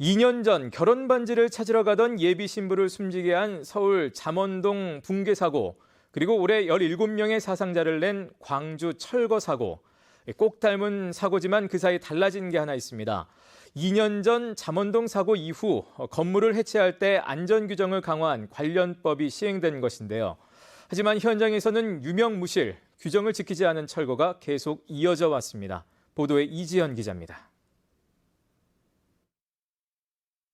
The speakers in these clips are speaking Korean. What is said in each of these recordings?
2년 전 결혼 반지를 찾으러 가던 예비 신부를 숨지게 한 서울 잠원동 붕괴 사고, 그리고 올해 17명의 사상자를 낸 광주 철거 사고. 꼭 닮은 사고지만 그 사이 달라진 게 하나 있습니다. 2년 전 잠원동 사고 이후 건물을 해체할 때 안전 규정을 강화한 관련법이 시행된 것인데요. 하지만 현장에서는 유명무실, 규정을 지키지 않은 철거가 계속 이어져 왔습니다. 보도에 이지연 기자입니다.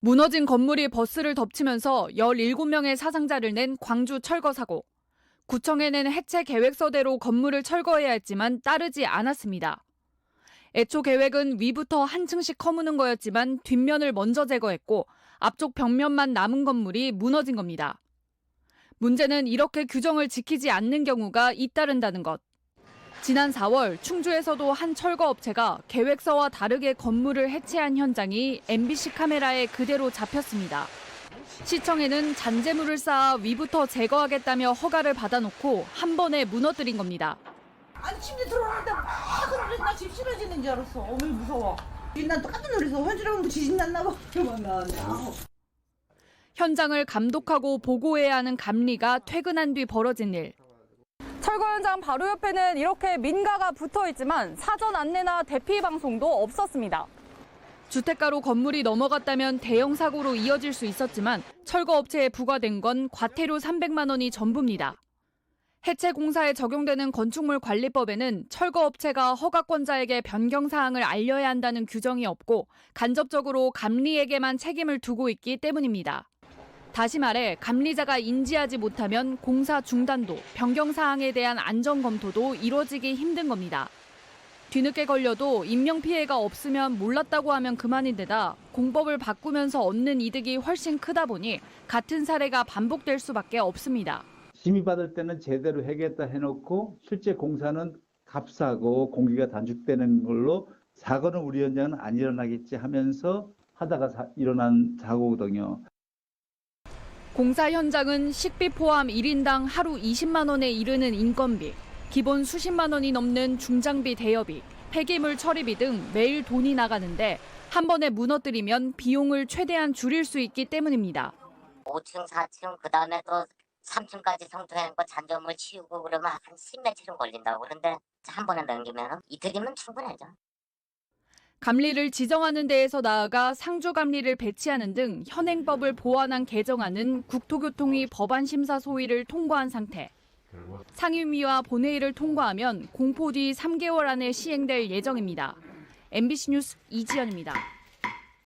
무너진 건물이 버스를 덮치면서 17명의 사상자를 낸 광주 철거 사고. 구청에는 해체 계획서대로 건물을 철거해야 했지만 따르지 않았습니다. 애초 계획은 위부터 한 층씩 허무는 거였지만 뒷면을 먼저 제거했고 앞쪽 벽면만 남은 건물이 무너진 겁니다. 문제는 이렇게 규정을 지키지 않는 경우가 잇따른다는 것. 지난 4월 충주에서도 한 철거업체가 계획서와 다르게 건물을 해체한 현장이 MBC 카메라에 그대로 잡혔습니다. 시청에는 잔재물을 쌓아 위부터 제거하겠다며 허가를 받아놓고 한 번에 무너뜨린 겁니다. 아니 침대 들어오는데 막 그러는데 나 집 싫어지는 줄 알았어. 어머니 무서워. 난 또 깜짝 놀라서 현주랑 지진 났나 봐. 현장을 감독하고 보고해야 하는 감리가 퇴근한 뒤 벌어진 일. 철거 현장 바로 옆에는 이렇게 민가가 붙어 있지만 사전 안내나 대피 방송도 없었습니다. 주택가로 건물이 넘어갔다면 대형 사고로 이어질 수 있었지만 철거업체에 부과된 건 과태료 300만 원이 전부입니다. 해체 공사에 적용되는 건축물 관리법에는 철거업체가 허가권자에게 변경 사항을 알려야 한다는 규정이 없고 간접적으로 감리에게만 책임을 두고 있기 때문입니다. 다시 말해 감리자가 인지하지 못하면 공사 중단도, 변경 사항에 대한 안전 검토도 이루어지기 힘든 겁니다. 뒤늦게 걸려도 인명피해가 없으면 몰랐다고 하면 그만인데다 공법을 바꾸면서 얻는 이득이 훨씬 크다 보니 같은 사례가 반복될 수밖에 없습니다. 심의받을 때는 제대로 하겠다 해놓고 실제 공사는 값싸고 공기가 단축되는 걸로 사고는 우리 현장은 안 일어나겠지 하면서 하다가 일어난 사고거든요. 공사 현장은 식비 포함 1인당 하루 20만 원에 이르는 인건비, 기본 수십만 원이 넘는 중장비 대여비, 폐기물 처리비 등 매일 돈이 나가는데 한 번에 무너뜨리면 비용을 최대한 줄일 수 있기 때문입니다. 5층, 4층, 그다음에 또 3층까지 성토해놓고 잔존물 치우고 그러면 한 10며칠은 걸린다고. 그런데 한 번에 넘기면 이틀이면 충분하죠. 감리를 지정하는 데에서 나아가 상주감리를 배치하는 등 현행법을 보완한 개정안은 국토교통위 법안심사 소위를 통과한 상태. 상임위와 본회의를 통과하면 공포 뒤 3개월 안에 시행될 예정입니다. MBC 뉴스 이지연입니다.